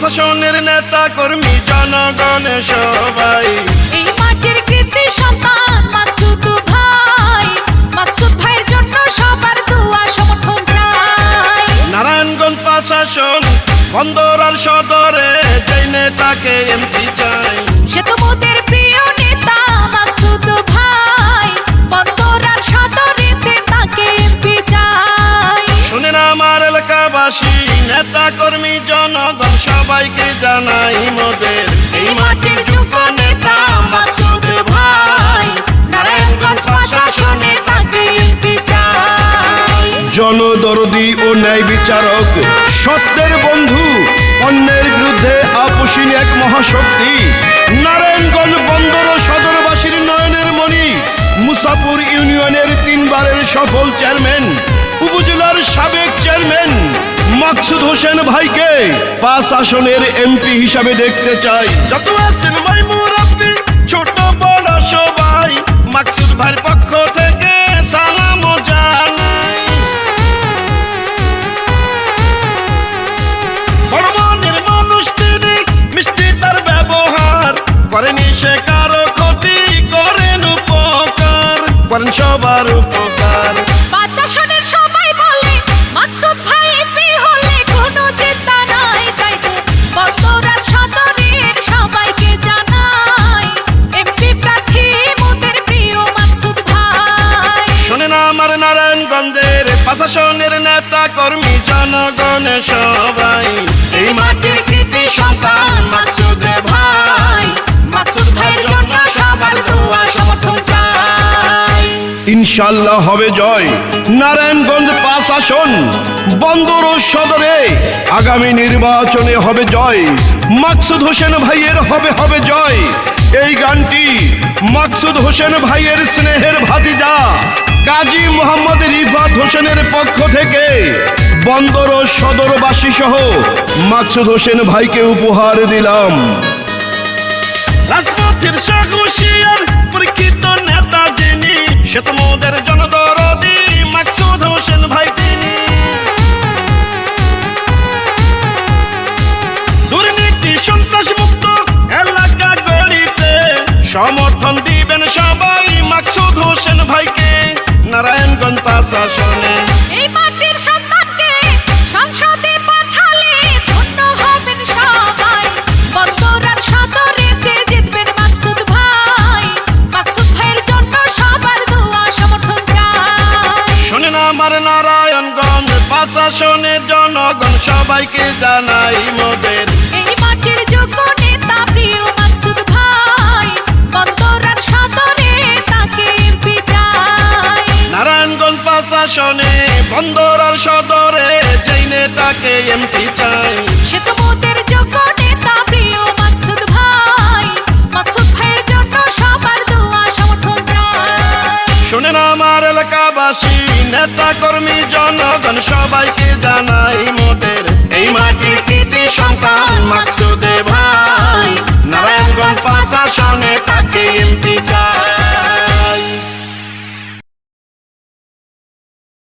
প্রশাসনের নেতা কর্মী জনগণ সবাই এই মাটির কৃতি সন্তান মাকসুদ ভাই, মাকসুদ ভাইয়ের জন্য সবার দোয়া সমর্থন চাই। নারায়ণগঞ্জ প্রশাসন বন্দর আর সদরে যেই নেতাকে এমপি চাই, সে তো মোদের প্রিয় নেতা মাকসুদ ভাই, বন্দর আর সদরেতে তাকে এমপি চাই। শুনেন আমার এলাকাবাসী, নেতা কর্মী জনগণ সবাইকে জানাই মোদের এই মাটির যোগ্য নেতা মাকসুদ ভাই, নারায়ণগঞ্জ প্রশাসনে তাকে এমপি চাই। জনদরদি ও ন্যায় বিচারক, সত্যের বন্ধু, অন্যের বিরুদ্ধে আপোষহীন এক মহাশক্তি, নারায়ণগঞ্জ বন্দর ও সদরবাসীর নয়নের মণি, মুসাপুর ইউনিয়নের 3 বারের সফল চেয়ারম্যান, উপজেলার সাবেক চেয়ারম্যান মাকসুদ হোসেন ভাইকে 5 আসনের এমপি হিসাবে দেখতে চাই। যত আছেন ভাই মুরব্বি, ছোট বড় সবাই, মাকসুদ ভাইয়ের পক্ষ থেকে সালাম জানাই। বড় মনের মানুষ তিনি, মিষ্টি তার ব্যবহার, করেনি সে কারো ক্ষতি, করেন উপকার, করেন সবার উপকার। প্রশাসনের সবাই বলে মাকসুদ ভাই এমপি হলে কোনো চিন্তা নাই, তাই তো বন্দর আর সদরের সবাইকে জানাই এমপি প্রার্থী মোদের প্রিয় মাকসুদ ভাই। শোনেন আমার নারায়ণগঞ্জের প্রশাসনের নেতা কর্মী জনগণ সবাই, এই মাটির কৃতি সন্তান মাকসুদ ভাই, মাকসুদ ভাইয়ের জন্য সবার দোয়া সমর্থন চাই। ইনশাল্লাহ হবে জয়। নারায়ণগঞ্জ 5 আসন বন্দর ও সদরে আগামী নির্বাচনে হবে জয়। মাকসুদ হোসেন ভাইয়ের হবে জয়। এই গানটি মাকসুদ হোসেন ভাইয়ের স্নেহের ভাতিজা কাজী মোহাম্মদ রিফাত হোসেনের পক্ষ থেকে বন্দর ও সদরবাসী সহ মাকসুদ হোসেন ভাইকে উপহার দিলাম। রাজপথের সাহসিয়ার পরীক্ষিত নেতা যিনি, সে তো মোদের জনদরদি মাকসুদ হোসেন ভাই তিনি। দুর্নীতি সন্ত্রাস মুক্ত এলাকা গড়িতে সমর্থন দিবেন সবাই মাকসুদ হোসেন ভাইকে নারায়ণগঞ্জ 5 আসনে। এই মাটির সন্তানকে সংসদে পাঠালে ধন্য হবেন সবাই, বন্দর আর সদরেতে জিতবেন মাকসুদ ভাই, মাকসুদ ভাইয়ের জন্য সবার দোয়া সমর্থন চাই। শোনেন আমার নারায়ণগঞ্জ 5 আসনের জনগণ সবাইকে জানাই মোদের এই মাটির যোগ্য নেতা প্রিয় মাকসুদ ভাই, বন্দর আর সদরে তাকে এমপি চাই। নারায়ণগঞ্জ 5 আসনে বন্দর আর সদরে যেই নেতাকে এমপি চাই, সে তো মোদের যোগ্য নেতা প্রিয় মাকসুদ ভাই, মাকসুদ ভাইয়ের জন্য সবার দোয়া সমর্থন চাই। শোনেন আমার এলাকাবাসী, নেতা কর্মী জনগণ সবাইকে জানাই মোদের এই মাটির কৃতি সন্তান মাকসুদ